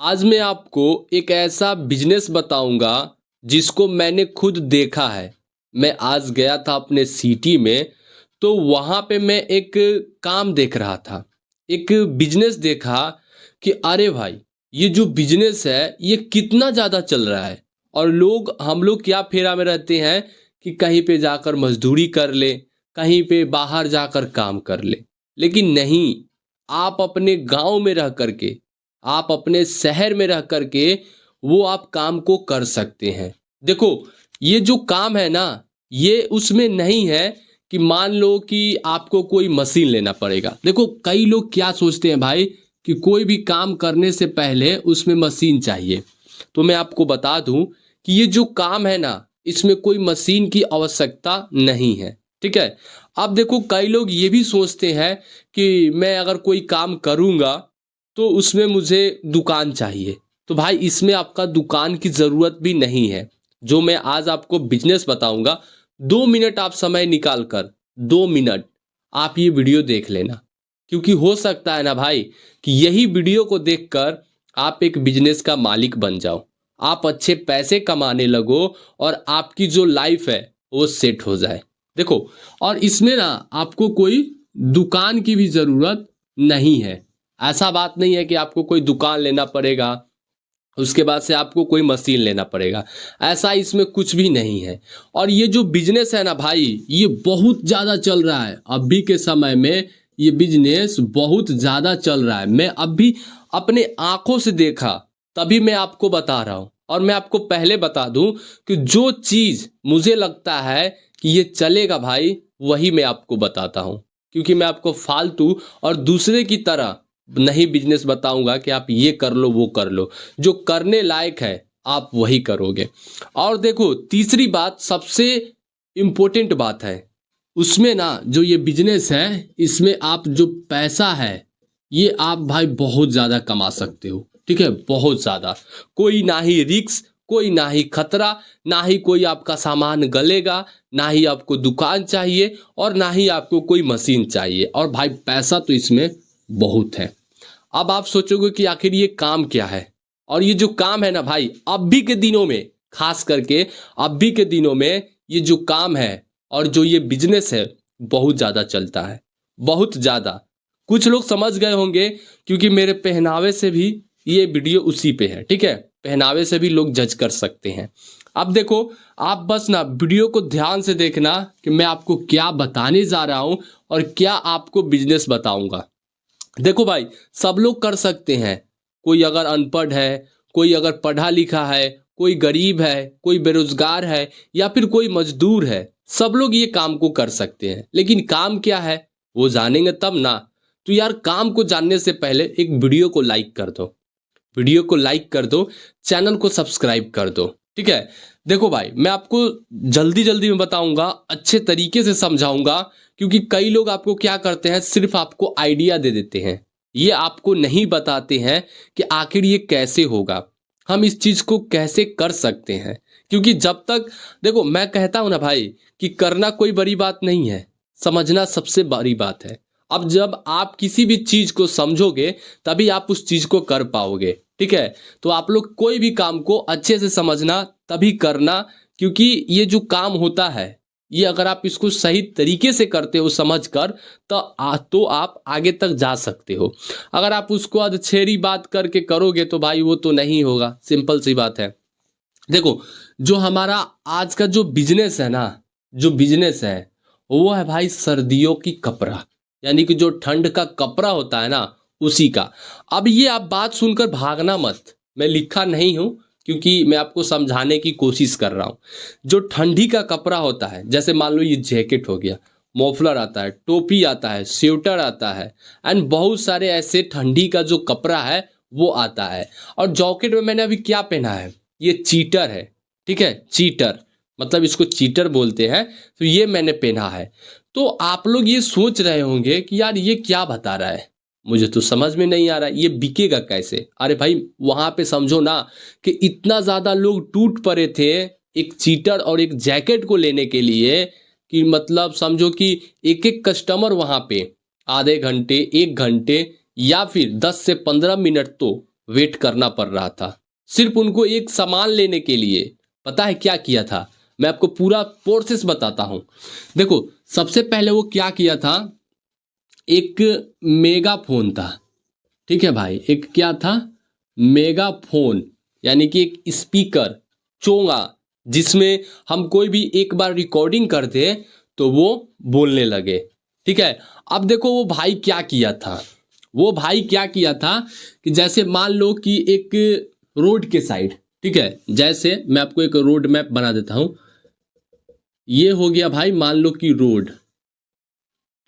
आज मैं आपको एक ऐसा बिजनेस बताऊंगा जिसको मैंने खुद देखा है। मैं आज गया था अपने सिटी में, तो वहाँ पे मैं एक काम देख रहा था, एक बिजनेस देखा कि अरे भाई, ये जो बिजनेस है ये कितना ज़्यादा चल रहा है। और हम लोग क्या फेरा में रहते हैं कि कहीं पे जाकर मजदूरी कर ले, कहीं पे बाहर जाकर काम कर ले। लेकिन नहीं, आप अपने गांव में रह करके, आप अपने शहर में रह करके वो आप काम को कर सकते हैं। देखो, ये जो काम है ना, ये उसमें नहीं है कि मान लो कि आपको कोई मशीन लेना पड़ेगा। देखो, कई लोग क्या सोचते हैं भाई कि कोई भी काम करने से पहले उसमें मशीन चाहिए। तो मैं आपको बता दूं कि ये जो काम है ना, इसमें कोई मशीन की आवश्यकता नहीं है। ठीक है। अब देखो, कई लोग ये भी सोचते हैं कि मैं अगर कोई काम करूंगा तो उसमें मुझे दुकान चाहिए। तो भाई, इसमें आपका दुकान की ज़रूरत भी नहीं है। जो मैं आज आपको बिजनेस बताऊंगा, 2 मिनट आप समय निकाल कर, 2 मिनट आप ये वीडियो देख लेना। क्योंकि हो सकता है ना भाई कि यही वीडियो को देखकर आप एक बिजनेस का मालिक बन जाओ, आप अच्छे पैसे कमाने लगो और आपकी जो लाइफ है वो सेट हो जाए। देखो, और इसमें ना आपको कोई दुकान की भी ज़रूरत नहीं है। ऐसा बात नहीं है कि आपको कोई दुकान लेना पड़ेगा, उसके बाद से आपको कोई मशीन लेना पड़ेगा। ऐसा इसमें कुछ भी नहीं है। और ये जो बिजनेस है ना भाई, ये बहुत ज़्यादा चल रहा है अभी के समय में। ये बिजनेस बहुत ज़्यादा चल रहा है। मैं अभी अपने आंखों से देखा, तभी मैं आपको बता रहा हूँ। और मैं आपको पहले बता दूं कि जो चीज़ मुझे लगता है कि ये चलेगा भाई, वही मैं आपको बताता हूँ। क्योंकि मैं आपको फालतू और दूसरे की तरह नहीं बिजनेस बताऊंगा कि आप ये कर लो वो कर लो। जो करने लायक है आप वही करोगे। और देखो, तीसरी बात, सबसे इम्पोर्टेंट बात है उसमें ना, जो ये बिजनेस है इसमें आप जो पैसा है ये आप भाई बहुत ज़्यादा कमा सकते हो। ठीक है, बहुत ज़्यादा। कोई ना ही रिस्क, कोई ना ही खतरा, ना ही कोई आपका सामान गलेगा, ना ही आपको दुकान चाहिए और ना ही आपको कोई मशीन चाहिए। और भाई, पैसा तो इसमें बहुत है। अब आप सोचोगे कि आखिर ये काम क्या है। और ये जो काम है ना भाई, अभी के दिनों में, खास करके अभी के दिनों में ये जो काम है और जो ये बिजनेस है बहुत ज़्यादा चलता है, बहुत ज़्यादा। कुछ लोग समझ गए होंगे क्योंकि मेरे पहनावे से भी ये वीडियो उसी पे है। ठीक है, पहनावे से भी लोग जज कर सकते हैं। अब देखो, आप बस ना वीडियो को ध्यान से देखना कि मैं आपको क्या बताने जा रहा हूँ और क्या आपको बिजनेस बताऊंगा। देखो भाई, सब लोग कर सकते हैं। कोई अगर अनपढ़ है, कोई अगर पढ़ा लिखा है, कोई गरीब है, कोई बेरोजगार है या फिर कोई मजदूर है, सब लोग ये काम को कर सकते हैं। लेकिन काम क्या है वो जानेंगे तब ना। तो यार, काम को जानने से पहले एक वीडियो को लाइक कर दो, वीडियो को लाइक कर दो, चैनल को सब्सक्राइब कर दो। ठीक है। देखो भाई, मैं आपको जल्दी जल्दी में बताऊंगा, अच्छे तरीके से समझाऊंगा। क्योंकि कई लोग आपको क्या करते हैं, सिर्फ आपको आइडिया दे देते हैं, ये आपको नहीं बताते हैं कि आखिर ये कैसे होगा, हम इस चीज को कैसे कर सकते हैं। क्योंकि जब तक, देखो मैं कहता हूं ना भाई कि करना कोई बड़ी बात नहीं है, समझना सबसे बड़ी बात है। अब जब आप किसी भी चीज को समझोगे तभी आप उस चीज को कर पाओगे। ठीक है। तो आप लोग कोई भी काम को अच्छे से समझना, तभी करना। क्योंकि ये जो काम होता है, ये अगर आप इसको सही तरीके से करते हो समझ कर, तो आप आगे तक जा सकते हो। अगर आप उसको अधछेरी बात करके करोगे तो भाई वो तो नहीं होगा, सिंपल सी बात है। देखो, जो हमारा आज का जो बिजनेस है ना, जो बिजनेस है वो है भाई सर्दियों की कपड़ा। यानी कि जो ठंड का कपड़ा होता है ना, उसी का। अब ये आप बात सुनकर भागना मत, मैं लिखा नहीं हूं, क्योंकि मैं आपको समझाने की कोशिश कर रहा हूं। जो ठंडी का कपड़ा होता है, जैसे मान लो ये जैकेट हो गया, मफलर आता है, टोपी आता है, स्वेटर आता है, एंड बहुत सारे ऐसे ठंडी का जो कपड़ा है वो आता है। और जैकेट में मैंने अभी क्या पहना है, ये चीटर है। ठीक है, चीटर, मतलब इसको चीटर बोलते हैं। तो ये मैंने पहना है। तो आप लोग ये सोच रहे होंगे कि यार ये क्या बता रहा है, मुझे तो समझ में नहीं आ रहा है, ये बिकेगा कैसे। अरे भाई, वहां पे समझो ना कि इतना ज्यादा लोग टूट पड़े थे एक चीटर और एक जैकेट को लेने के लिए, कि मतलब समझो कि एक एक कस्टमर वहां पे आधे घंटे, 1 घंटे या फिर 10 से 15 मिनट तो वेट करना पड़ रहा था, सिर्फ उनको एक सामान लेने के लिए। पता है क्या किया था? मैं आपको पूरा प्रोसेस बताता हूँ। देखो, सबसे पहले वो क्या किया था, एक मेगाफोन था, ठीक है भाई, एक क्या था, मेगाफोन, यानी कि एक स्पीकर, चोंगा, जिसमें हम कोई भी एक बार रिकॉर्डिंग करते तो वो बोलने लगे, ठीक है। अब देखो वो भाई क्या किया था, वो भाई क्या किया था कि जैसे मान लो कि एक रोड के साइड, ठीक है, जैसे मैं आपको एक रोड मैप बना देता हूँ। ये हो गया भाई, मान लो कि रोड,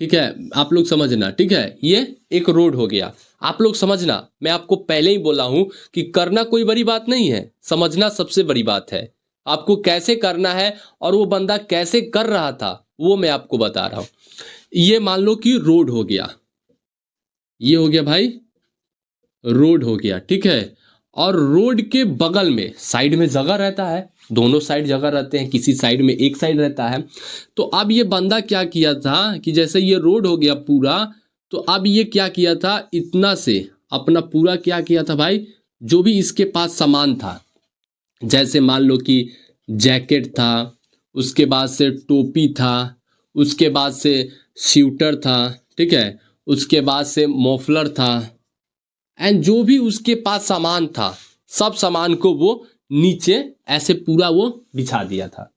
ठीक है, आप लोग समझना, ठीक है, ये एक रोड हो गया। आप लोग समझना, मैं आपको पहले ही बोला हूं कि करना कोई बड़ी बात नहीं है, समझना सबसे बड़ी बात है। आपको कैसे करना है और वो बंदा कैसे कर रहा था वो मैं आपको बता रहा हूं। ये मान लो कि रोड हो गया, ये हो गया भाई, रोड हो गया, ठीक है। और रोड के बगल में साइड में जगह रहता है, दोनों साइड जगह रहते हैं, किसी साइड में एक साइड रहता है। तो अब ये बंदा क्या किया था कि जैसे ये रोड हो गया पूरा, तो अब ये क्या किया था, इतना से अपना पूरा क्या किया था भाई, जो भी इसके पास सामान था, जैसे मान लो कि जैकेट था, उसके बाद से टोपी था, उसके बाद से स्वेटर था, ठीक है, उसके बाद से मफलर था, एंड जो भी उसके पास सामान था, सब सामान को वो नीचे ऐसे पूरा वो बिछा दिया था।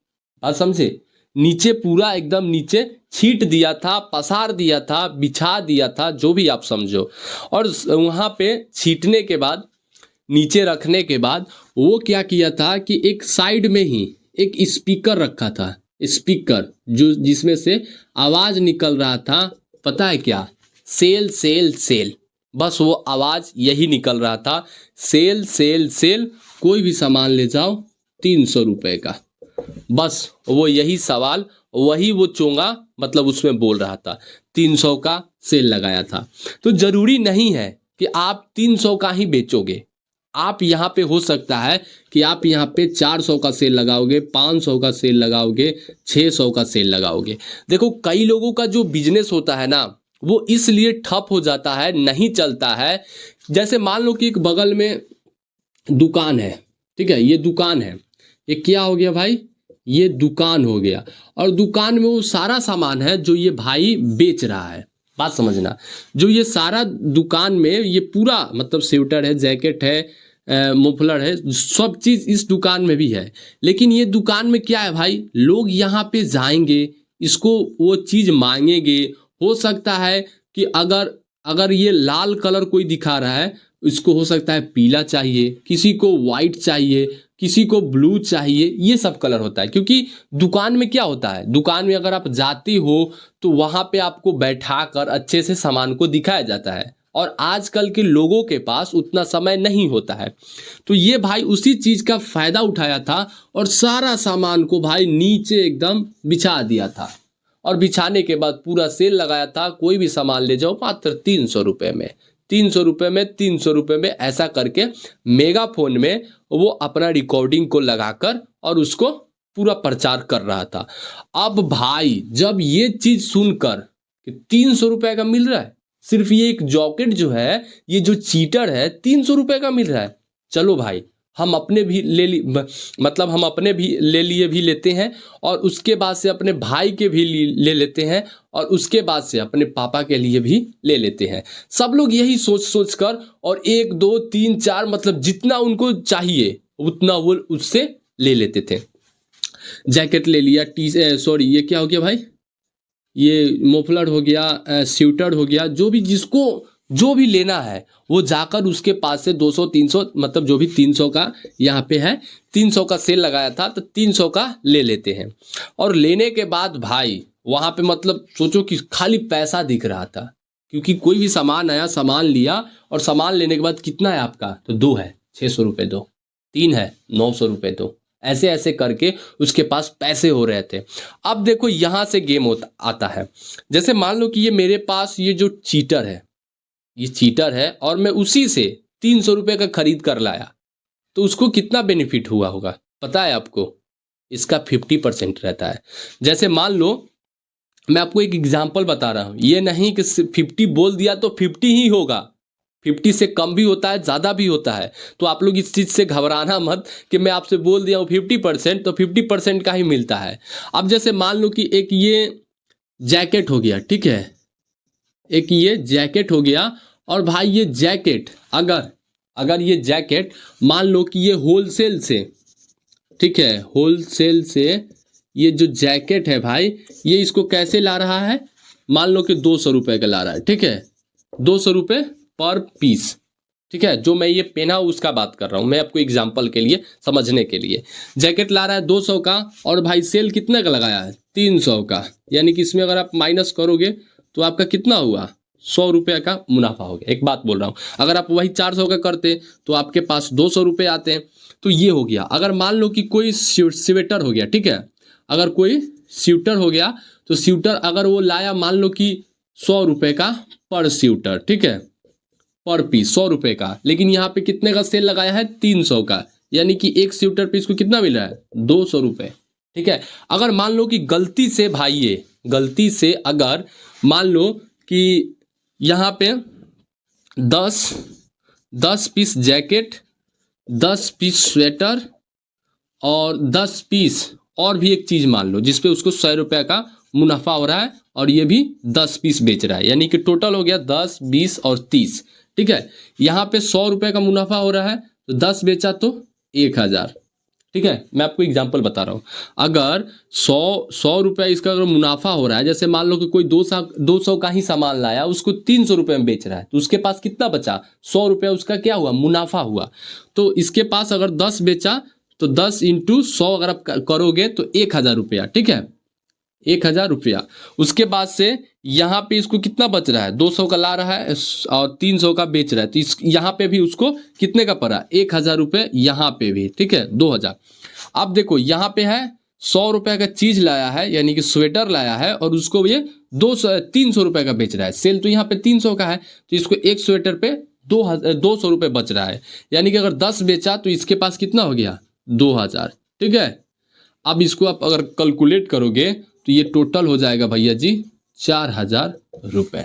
बात समझे? नीचे पूरा एकदम नीचे छीट दिया था, पसार दिया था, बिछा दिया था, जो भी आप समझो। और वहाँ पे छीटने के बाद, नीचे रखने के बाद वो क्या किया था कि एक साइड में ही एक स्पीकर रखा था, स्पीकर जो जिसमें से आवाज निकल रहा था। पता है क्या? सेल सेल सेल, बस वो आवाज यही निकल रहा था, सेल सेल सेल, कोई भी सामान ले जाओ 300 रुपए का। बस वो यही सवाल, वही वो चोंगा मतलब उसमें बोल रहा था, 300 का सेल लगाया था। तो जरूरी नहीं है कि आप 300 का ही बेचोगे। आप यहाँ पे हो सकता है कि आप यहाँ पे 400 का सेल लगाओगे, 500 का सेल लगाओगे, 600 का सेल लगाओगे। देखो, कई लोगों का जो बिजनेस होता है ना, वो इसलिए ठप हो जाता है, नहीं चलता है। जैसे मान लो कि एक बगल में दुकान है, ठीक है, ये दुकान है, ये क्या हो गया भाई, ये दुकान हो गया। और दुकान में वो सारा सामान है जो ये भाई बेच रहा है। बात समझना, जो ये सारा दुकान में ये पूरा मतलब स्वेटर है, जैकेट है, मुफलर है, सब चीज इस दुकान में भी है। लेकिन ये दुकान में क्या है भाई, लोग यहाँ पे जाएंगे, इसको वो चीज मांगेंगे। हो सकता है कि अगर अगर ये लाल कलर कोई दिखा रहा है, इसको हो सकता है पीला चाहिए, किसी को वाइट चाहिए, किसी को ब्लू चाहिए, ये सब कलर होता है। क्योंकि दुकान में क्या होता है, दुकान में अगर आप जाती हो तो वहां पे आपको बैठा कर अच्छे से सामान को दिखाया जाता है, और आजकल के लोगों के पास उतना समय नहीं होता है। तो ये भाई उसी चीज का फायदा उठाया था और सारा सामान को भाई नीचे एकदम बिछा दिया था, और बिछाने के बाद पूरा सेल लगाया था, कोई भी सामान ले जाओ मात्र 300 रुपये में, 300 रुपये में, 300 रुपये में, ऐसा करके मेगाफोन में वो अपना रिकॉर्डिंग को लगाकर और उसको पूरा प्रचार कर रहा था। अब भाई जब ये चीज सुनकर कि 300 रुपये का मिल रहा है, सिर्फ ये एक जॉकेट जो है, ये जो चीटर है, 300 रुपये का मिल रहा है, चलो भाई हम अपने भी मतलब हम अपने भी ले लिए भी लेते हैं, और उसके बाद से अपने भाई के भी ले लेते हैं, और उसके बाद से अपने पापा के लिए भी ले लेते हैं। सब लोग यही सोच सोच कर, और 1 2 3 4 मतलब जितना उनको चाहिए उतना वो उससे ले लेते थे। जैकेट ले लिया, सॉरी ये क्या हो गया भाई, ये मोफलर हो गया, स्वेटर हो गया, जो भी जिसको जो भी लेना है वो जाकर उसके पास से 200 300 मतलब जो भी 300 का यहाँ पे है, 300 का सेल लगाया था तो 300 का ले लेते हैं। और लेने के बाद भाई वहाँ पे मतलब सोचो कि खाली पैसा दिख रहा था, क्योंकि कोई भी सामान आया, सामान लिया, और सामान लेने के बाद कितना है आपका, तो 2 है 600 रुपये दो, 3 है 900 रुपये दो, ऐसे ऐसे करके उसके पास पैसे हो रहे थे। अब देखो यहाँ से गेम होता आता है। जैसे मान लो कि ये मेरे पास ये जो चीटर है, ये चीटर है, और मैं उसी से 300 रुपये का खरीद कर लाया, तो उसको कितना बेनिफिट हुआ होगा पता है आपको? इसका 50% रहता है। जैसे मान लो मैं आपको एक एग्जांपल बता रहा हूँ, ये नहीं कि 50 बोल दिया तो 50 ही होगा, 50 से कम भी होता है, ज़्यादा भी होता है। तो आप लोग इस चीज़ से घबराना मत कि मैं आपसे बोल दिया हूँ 50%, तो 50% का ही मिलता है। अब जैसे मान लो कि एक ये जैकेट हो गया, ठीक है, एक ये जैकेट हो गया, और भाई ये जैकेट अगर अगर ये जैकेट मान लो कि ये होलसेल से, ठीक है, होलसेल से ये जो जैकेट है भाई, ये इसको कैसे ला रहा है, मान लो कि 200 रुपये का ला रहा है, ठीक है, 200 रुपये पर पीस, ठीक है। जो मैं ये पहना हूँ उसका बात कर रहा हूँ मैं, आपको एग्जांपल के लिए समझने के लिए। जैकेट ला रहा है 200 का, और भाई सेल कितने का लगाया है, 300 का, यानी कि इसमें अगर आप माइनस करोगे तो आपका कितना हुआ, 100 रुपये का मुनाफा हो गया। एक बात बोल रहा हूँ, अगर आप वही 400 का करते तो आपके पास 200 रुपये आते हैं। तो ये हो गया। अगर मान लो कि कोई स्वेटर हो गया, ठीक है, अगर कोई स्वेटर हो गया, तो स्वेटर अगर वो लाया मान लो कि 100 रुपये का पर स्वेटर, ठीक है, पर पीस 100 रुपये का, लेकिन यहाँ पे कितने का सेल लगाया है, 300 का, यानी कि एक स्वेटर पे इसको कितना मिल रहा है, 200 रुपये, ठीक है। अगर मान लो कि गलती से भाई, ये गलती से अगर मान लो कि यहाँ पे 10 पीस जैकेट, 10 पीस स्वेटर और 10 पीस और भी एक चीज़ मान लो जिसपे उसको 100 रुपये का मुनाफा हो रहा है, और ये भी 10 पीस बेच रहा है, यानी कि टोटल हो गया 10, 20 और 30, ठीक है। यहाँ पे 100 रुपये का मुनाफा हो रहा है, तो 10 बेचा तो 1000, ठीक है। मैं आपको एग्जांपल बता रहा हूँ, अगर 100 रुपये इसका अगर मुनाफा हो रहा है, जैसे मान लो कि कोई 200 का ही सामान लाया, उसको 300 रुपये में बेच रहा है, तो उसके पास कितना बचा, 100 रुपये उसका क्या हुआ, मुनाफा हुआ। तो इसके पास अगर 10 बेचा तो 10 इंटू 100 अगर आप करोगे तो 1000 रुपया, ठीक है, 1000 रुपया। उसके बाद से यहाँ पे इसको कितना बच रहा है, 200 का ला रहा है और 300 का बेच रहा है, तो इस यहाँ पे भी उसको कितने का पड़ा, 1000 रुपये, यहाँ पे भी, ठीक है, 2000। अब देखो यहाँ पे है 100 रुपये का चीज लाया है, यानी कि स्वेटर लाया है, और उसको ये 300 रुपये का बेच रहा है। सेल तो यहाँ पे 300 का है, तो इसको एक स्वेटर पे 200 रुपये बच रहा है, यानी कि अगर 10 बेचा तो इसके पास कितना हो गया, 2000, ठीक है। अब इसको आप अगर कैलकुलेट करोगे तो ये टोटल हो जाएगा भैया जी 4000 रुपये,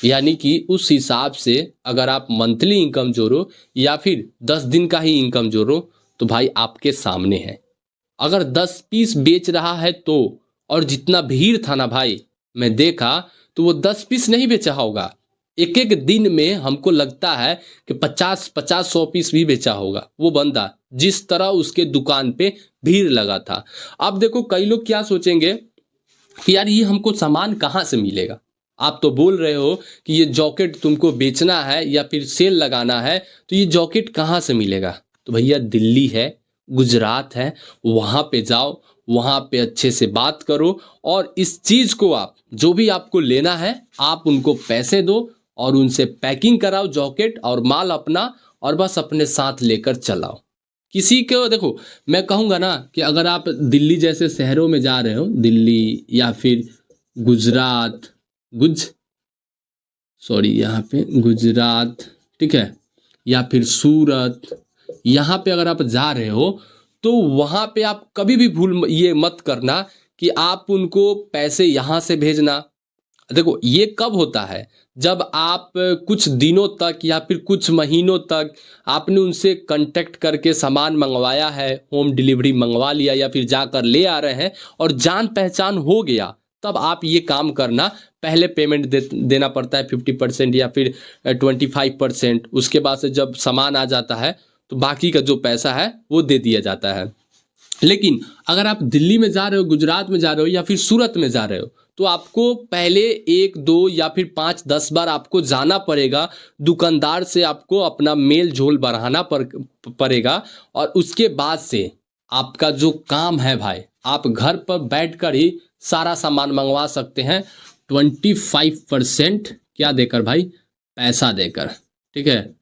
यानी कि उस हिसाब से अगर आप मंथली इनकम जोड़ो या फिर 10 दिन का ही इनकम जोड़ो, तो भाई आपके सामने है। अगर 10 पीस बेच रहा है तो, और जितना भीड़ था ना भाई, मैं देखा तो वो 10 पीस नहीं बेचा होगा, एक एक दिन में हमको लगता है कि 50-100 पीस भी बेचा होगा वो बंदा, जिस तरह उसके दुकान पे भीड़ लगा था। अब देखो कई लोग क्या सोचेंगे कि यार ये हमको सामान कहाँ से मिलेगा। आप तो बोल रहे हो कि ये जॉकेट तुमको बेचना है या फिर सेल लगाना है, तो ये जॉकेट कहाँ से मिलेगा। तो भैया दिल्ली है, गुजरात है, वहाँ पे जाओ, वहाँ पे अच्छे से बात करो, और इस चीज़ को आप जो भी आपको लेना है आप उनको पैसे दो और उनसे पैकिंग कराओ जॉकेट और माल अपना, और बस अपने साथ लेकर चलाओ। किसी को देखो, मैं कहूँगा ना कि अगर आप दिल्ली जैसे शहरों में जा रहे हो, दिल्ली या फिर गुजरात, यहाँ पे गुजरात, ठीक है, या फिर सूरत, यहाँ पे अगर आप जा रहे हो तो वहाँ पे आप कभी भी भूल ये मत करना कि आप उनको पैसे यहाँ से भेजना। देखो ये कब होता है, जब आप कुछ दिनों तक या फिर कुछ महीनों तक आपने उनसे कांटेक्ट करके सामान मंगवाया है, होम डिलीवरी मंगवा लिया या फिर जाकर ले आ रहे हैं और जान पहचान हो गया, तब आप ये काम करना। पहले पेमेंट देना पड़ता है 50% या फिर 25%। उसके बाद से जब सामान आ जाता है तो बाकी का जो पैसा है वो दे दिया जाता है। लेकिन अगर आप दिल्ली में जा रहे हो, गुजरात में जा रहे हो या फिर सूरत में जा रहे हो, तो आपको पहले 1, 2 या फिर 5, 10 बार आपको जाना पड़ेगा, दुकानदार से आपको अपना मेल झोल बढ़ाना पड़ेगा, और उसके बाद से आपका जो काम है भाई, आप घर पर बैठकर ही सारा सामान मंगवा सकते हैं 25% क्या देकर भाई, पैसा देकर, ठीक है,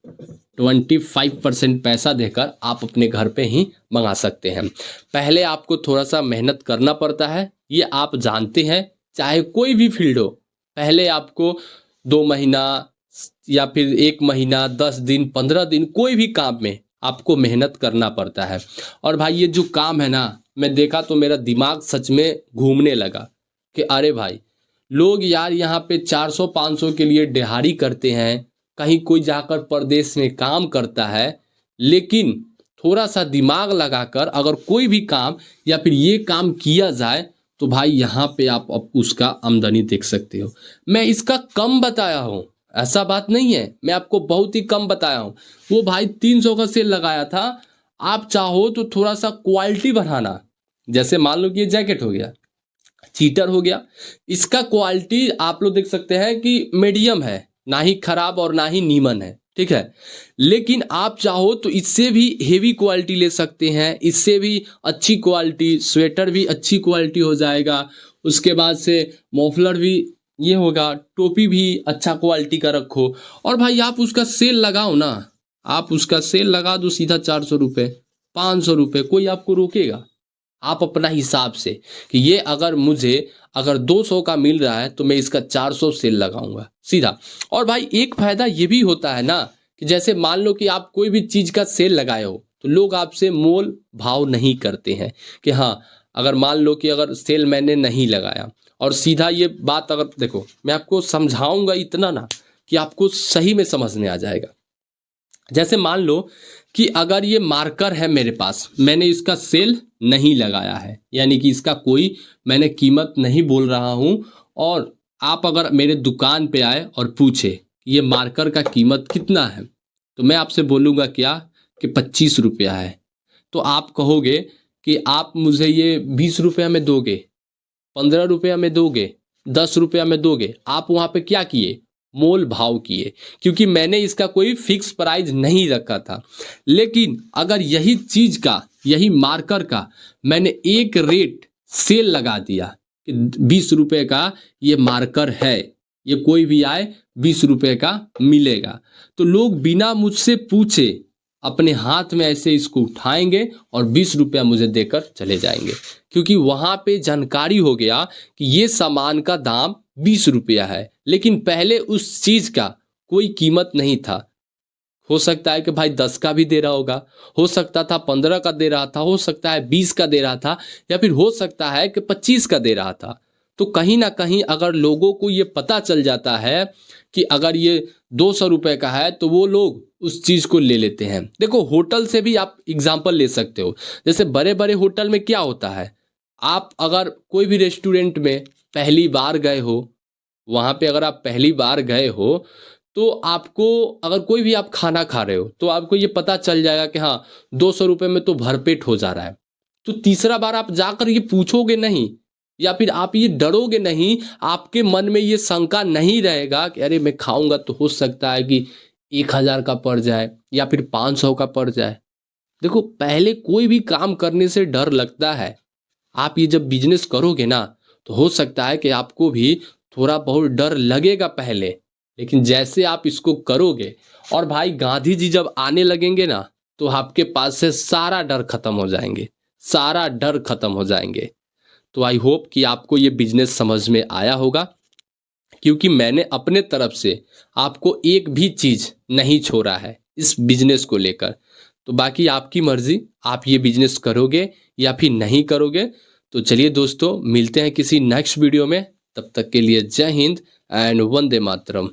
25% पैसा देकर आप अपने घर पे ही मंगा सकते हैं। पहले आपको थोड़ा सा मेहनत करना पड़ता है, ये आप जानते हैं, चाहे कोई भी फील्ड हो। पहले आपको 2 महीना या फिर 1 महीना, 10 दिन, 15 दिन, कोई भी काम में आपको मेहनत करना पड़ता है। और भाई ये जो काम है ना, मैं देखा तो मेरा दिमाग सच में घूमने लगा कि अरे भाई, लोग यार यहाँ पे 400-500 के लिए दिहाड़ी करते हैं, कहीं कोई जाकर परदेश में काम करता है, लेकिन थोड़ा सा दिमाग लगाकर अगर कोई भी काम या फिर ये काम किया जाए तो भाई यहाँ पे आप अब उसका आमदनी देख सकते हो। मैं इसका कम बताया हूँ, ऐसा बात नहीं है, मैं आपको बहुत ही कम बताया हूँ। वो भाई 300 का सेल लगाया था। आप चाहो तो थोड़ा सा क्वालिटी बढ़ाना, जैसे मान लो कि ये जैकेट हो गया, चीटर हो गया, इसका क्वालिटी आप लोग देख सकते हैं कि मीडियम है, ना ही खराब और ना ही नीमन है, ठीक है। लेकिन आप चाहो तो इससे भी हेवी क्वालिटी ले सकते हैं, इससे भी अच्छी क्वालिटी, स्वेटर भी अच्छी क्वालिटी हो जाएगा, उसके बाद से मफलर भी ये होगा, टोपी भी अच्छा क्वालिटी का रखो। और भाई आप उसका सेल लगाओ ना, आप उसका सेल लगा दो सीधा 400 रुपये, 500 रुपये, कोई आपको रोकेगा? आप अपना हिसाब से कि ये अगर 200 का मिल रहा है तो मैं इसका 400 सेल लगाऊंगा सीधा। और भाई एक फायदा ये भी होता है ना कि जैसे मान लो कि आप कोई भी चीज का सेल लगाए हो तो लोग आपसे मोल भाव नहीं करते हैं कि हाँ, अगर मान लो कि अगर सेल मैंने नहीं लगाया, और सीधा ये बात अगर देखो मैं आपको समझाऊंगा इतना ना कि आपको सही में समझ में आ जाएगा। जैसे मान लो कि अगर ये मार्कर है मेरे पास, मैंने इसका सेल नहीं लगाया है, यानी कि इसका कोई मैंने कीमत नहीं बोल रहा हूं, और आप अगर मेरे दुकान पे आए और पूछे ये मार्कर का कीमत कितना है, तो मैं आपसे बोलूँगा क्या कि 25 रुपया है। तो आप कहोगे कि आप मुझे ये 20 रुपया में दोगे, 15 रुपया में दोगे, 10 रुपया में दोगे। आप वहाँ पे क्या किए? मोल भाव किए, क्योंकि मैंने इसका कोई फिक्स प्राइस नहीं रखा था। लेकिन अगर यही चीज का, यही मार्कर का मैंने एक रेट सेल लगा दिया कि 20 रुपये का ये मार्कर है, ये कोई भी आए 20 रुपये का मिलेगा, तो लोग बिना मुझसे पूछे अपने हाथ में ऐसे इसको उठाएंगे और 20 रुपया मुझे देकर चले जाएंगे, क्योंकि वहां पे जानकारी हो गया कि ये सामान का दाम 20 रुपया है। लेकिन पहले उस चीज का कोई कीमत नहीं था। हो सकता है कि भाई 10 का भी दे रहा होगा, हो सकता था 15 का दे रहा था, हो सकता है 20 का दे रहा था, या फिर हो सकता है कि 25 का दे रहा था। तो कहीं ना कहीं अगर लोगों को ये पता चल जाता है कि अगर ये 200 रुपये का है तो वो लोग उस चीज को ले लेते हैं। देखो होटल से भी आप एग्जाम्पल ले सकते हो। जैसे बड़े बड़े होटल में क्या होता है, आप अगर कोई भी रेस्टोरेंट में पहली बार गए हो, वहाँ पे अगर आप पहली बार गए हो तो आपको, अगर कोई भी आप खाना खा रहे हो तो आपको ये पता चल जाएगा कि हाँ 200 रुपये में तो भरपेट हो जा रहा है। तो तीसरा बार आप जाकर ये पूछोगे नहीं, या फिर आप ये डरोगे नहीं, आपके मन में ये शंका नहीं रहेगा कि अरे मैं खाऊंगा तो हो सकता है कि 1000 का पड़ जाए या फिर 500 का पड़ जाए। देखो पहले कोई भी काम करने से डर लगता है। आप ये जब बिजनेस करोगे ना तो हो सकता है कि आपको भी थोड़ा बहुत डर लगेगा पहले, लेकिन जैसे आप इसको करोगे और भाई गांधी जी जब आने लगेंगे ना तो आपके पास से सारा डर खत्म हो जाएंगे, सारा डर खत्म हो जाएंगे। तो आई होप कि आपको ये बिजनेस समझ में आया होगा, क्योंकि मैंने अपने तरफ से आपको एक भी चीज नहीं छोड़ा है इस बिजनेस को लेकर। तो बाकी आपकी मर्जी, आप ये बिजनेस करोगे या फिर नहीं करोगे। तो चलिए दोस्तों, मिलते हैं किसी नेक्स्ट वीडियो में। तब तक के लिए जय हिंद एंड वंदे मातरम।